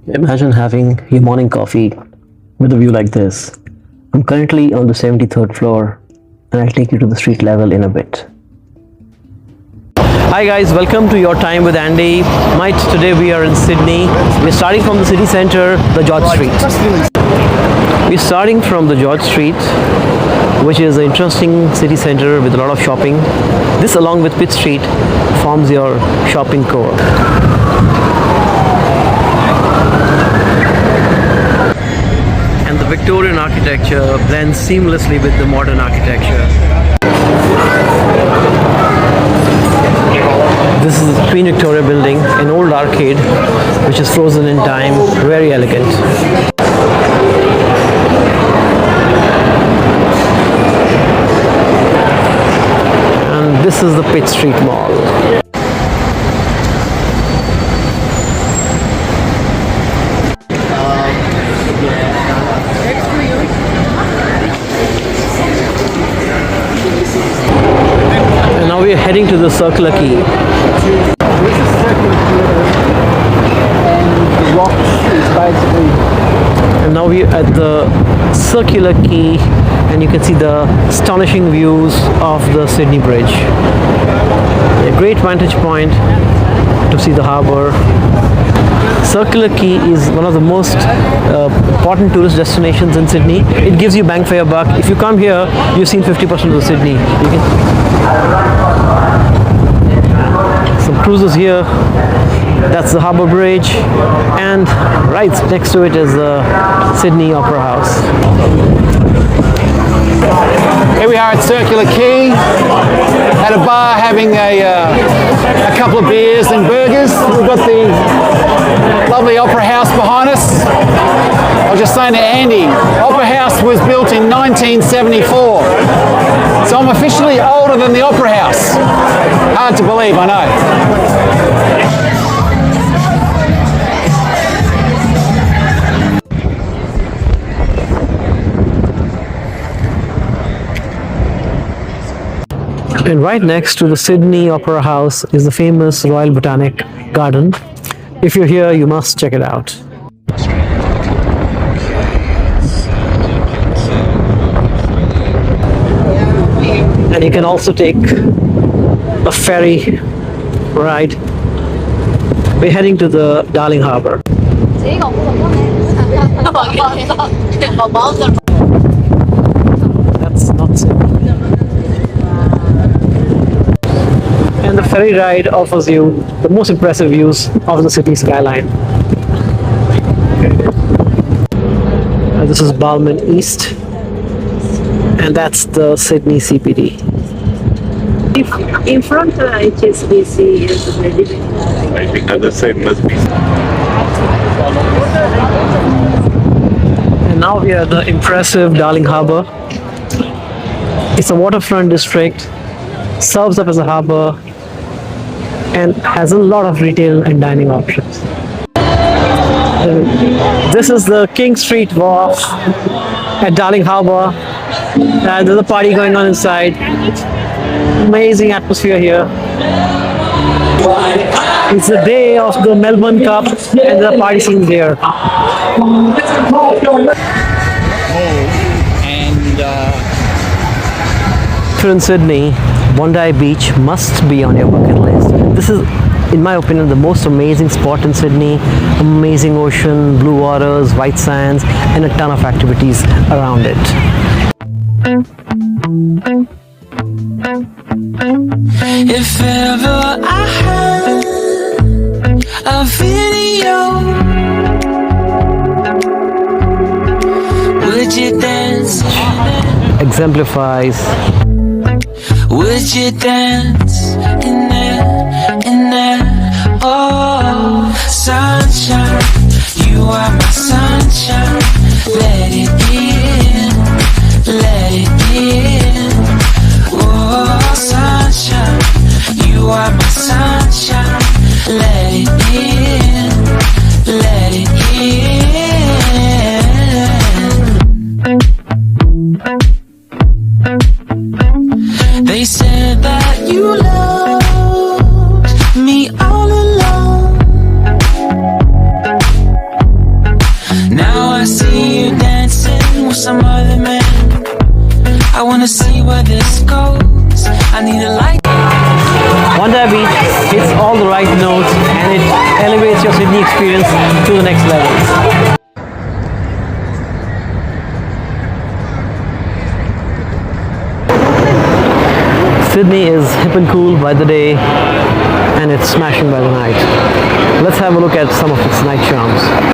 Imagine having your morning coffee with a view like this. I'm currently on the 73rd floor and I'll take you to the street level in a bit. Hi guys, welcome to Your Time with Andy. Today we are in Sydney. We're starting from the city centre, the George Street. We're starting from the George Street, which is an interesting city centre with a lot of shopping. This, along with Pitt Street, forms your shopping core. And the Victorian architecture blends seamlessly with the modern architecture. This is the Queen Victoria building, an old arcade which is frozen in time, very elegant. And this is the Pitt Street Mall. And now we are heading to the Circular Quay. And now we are at the Circular Quay, and you can see the astonishing views of the Sydney Bridge. A great vantage point to see the harbour. Circular Quay is one of the most important tourist destinations in Sydney. It gives you bang for your buck. If you come here, you've seen 50% of the Sydney. Some cruises here. That's the Harbour Bridge, and right next to it is the Sydney Opera House. Here we are at Circular Quay, at a bar having a couple of beers and burgers. We've got the lovely Opera House behind us. I was just saying to Andy, Opera House was built in 1974. So I'm officially older than the Opera House. Hard to believe, I know. And right next to the Sydney Opera House is the famous Royal Botanic Garden. If you're here, you must check it out. And you can also take a ferry ride. We're heading to the Darling Harbour. That's not Sydney. And the ferry ride offers you the most impressive views of the city skyline. This is Balmain East, and that's the Sydney CBD. In front of HSBC is the building. I think the same must be. And now we are at the impressive Darling Harbour. It's a waterfront district, serves up as a harbour, and has a lot of retail and dining options. This is the King Street Wharf at Darling Harbour. There's a party going on inside. Amazing atmosphere here. It's the day of the Melbourne Cup and the party scene there. If you're in Sydney, Bondi Beach must be on your bucket list. This is, in my opinion, the most amazing spot in Sydney. Amazing ocean, blue waters, white sands, and a ton of activities around it. If ever I had a video, would you dance? Exemplifies. Would you dance in that, oh, sunshine? You are my sunshine. Let it in, let it in. Oh, sunshine, you are my sunshine. Let it in, let it in. They said that you loved me all along. I wanna see where this goes. I need a light. Bondi Beach hits all the right notes and it elevates your Sydney experience to the next level. Sydney is hip and cool by the day and it's smashing by the night. Let's have a look at some of its night charms.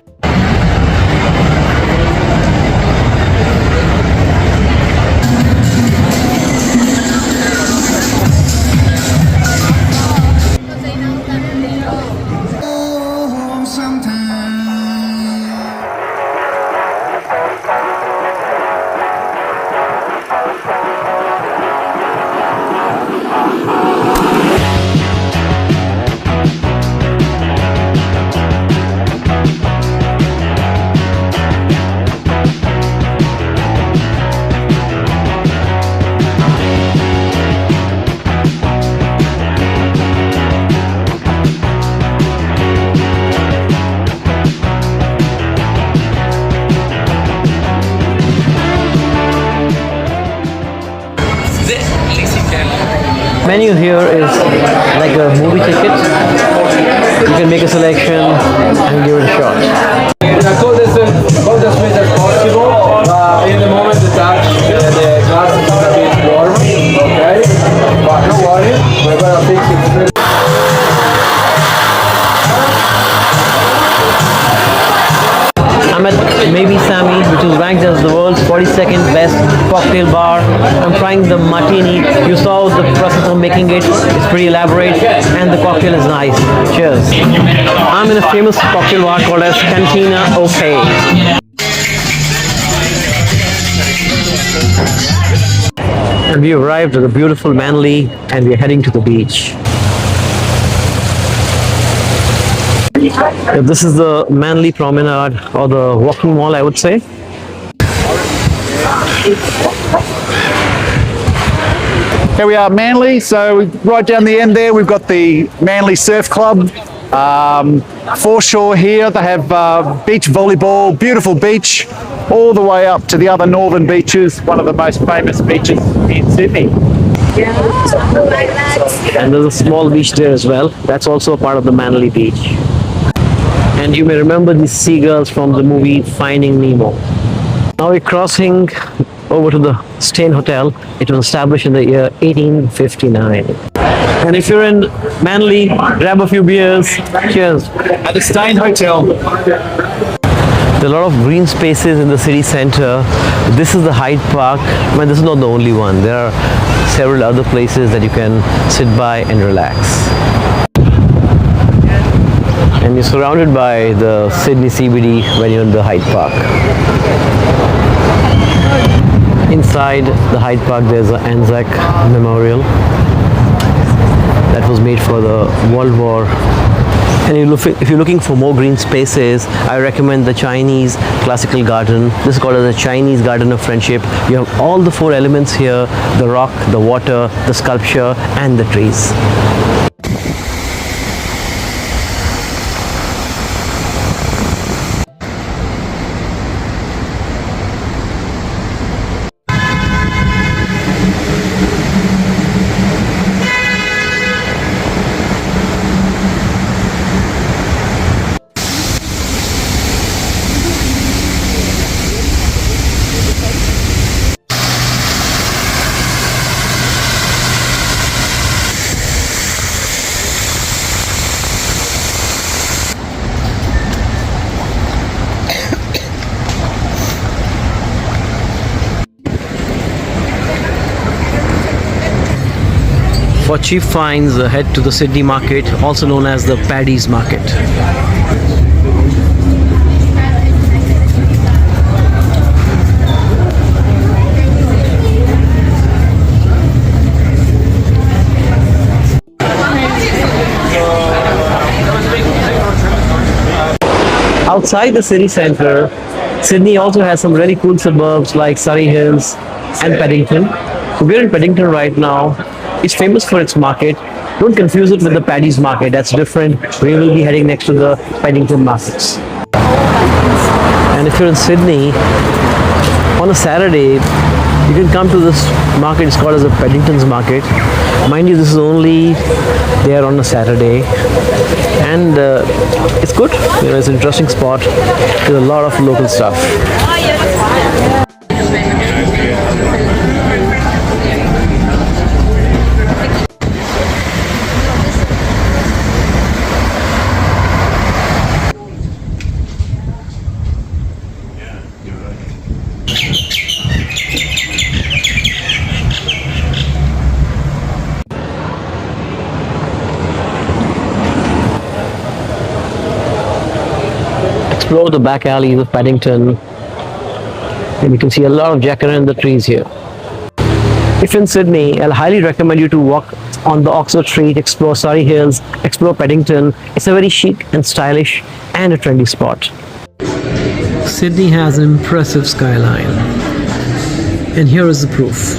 Menu here is like a movie ticket. You can make a selection and give it a shot. The code is about as sweet as possible. In the moment the touch, the glass is a bit warm, okay? But don't worry, we're gonna fix it straight. I'm at Maybe Sammy, which is ranked as the world's 42nd best cocktail bar. I'm trying the martini. You saw the process of making it. It's pretty elaborate and the cocktail is nice. Cheers. I'm in a famous cocktail bar called as Cantina OK. And we arrived at the beautiful Manly and we're heading to the beach. This is the Manly Promenade or the walking mall, I would say. Here we are at Manly, so right down the end there we've got the Manly Surf Club. Foreshore here, they have beach volleyball, beautiful beach, all the way up to the other northern beaches, one of the most famous beaches in Sydney. And there's a small beach there as well. That's also a part of the Manly Beach. And you may remember these seagulls from the movie Finding Nemo. Now we're crossing over to the Stain Hotel. It was established in the year 1859. And if you're in Manly, grab a few beers. Cheers. At the Stain Hotel. There are a lot of green spaces in the city center. This is the Hyde Park. I mean, this is not the only one. There are several other places that you can sit by and relax. And you're surrounded by the Sydney CBD when you're in the Hyde Park. Inside the Hyde Park there's an Anzac Memorial that was made for the World War. And if you're looking for more green spaces, I recommend the Chinese Classical Garden. This is called as the Chinese Garden of Friendship. You have all the four elements here: the rock, the water, the sculpture and the trees. For cheap finds, head to the Sydney Market, also known as the Paddy's Market. Outside the city centre, Sydney also has some really cool suburbs like Surrey Hills and Paddington. So we're in Paddington right now. It's famous for its market. Don't confuse it with the Paddy's Market. That's different. We will be heading next to the Paddington markets. And if you're in Sydney, on a Saturday, You can come to this market. It's called as a Paddington's Market. Mind you, this is only there on a Saturday, and it's good. It's an interesting spot. There's a lot of local stuff. Explore the back alleys of Paddington, and you can see a lot of jacaranda in the trees here. If in Sydney, I'll highly recommend you to walk on the Oxford Street, explore Surrey Hills, explore Paddington. It's a very chic and stylish and a trendy spot. Sydney has an impressive skyline, and here is the proof.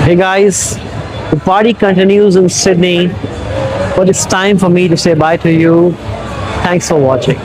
Hey guys, the party continues in Sydney, but it's time for me to say bye to you. Thanks for watching.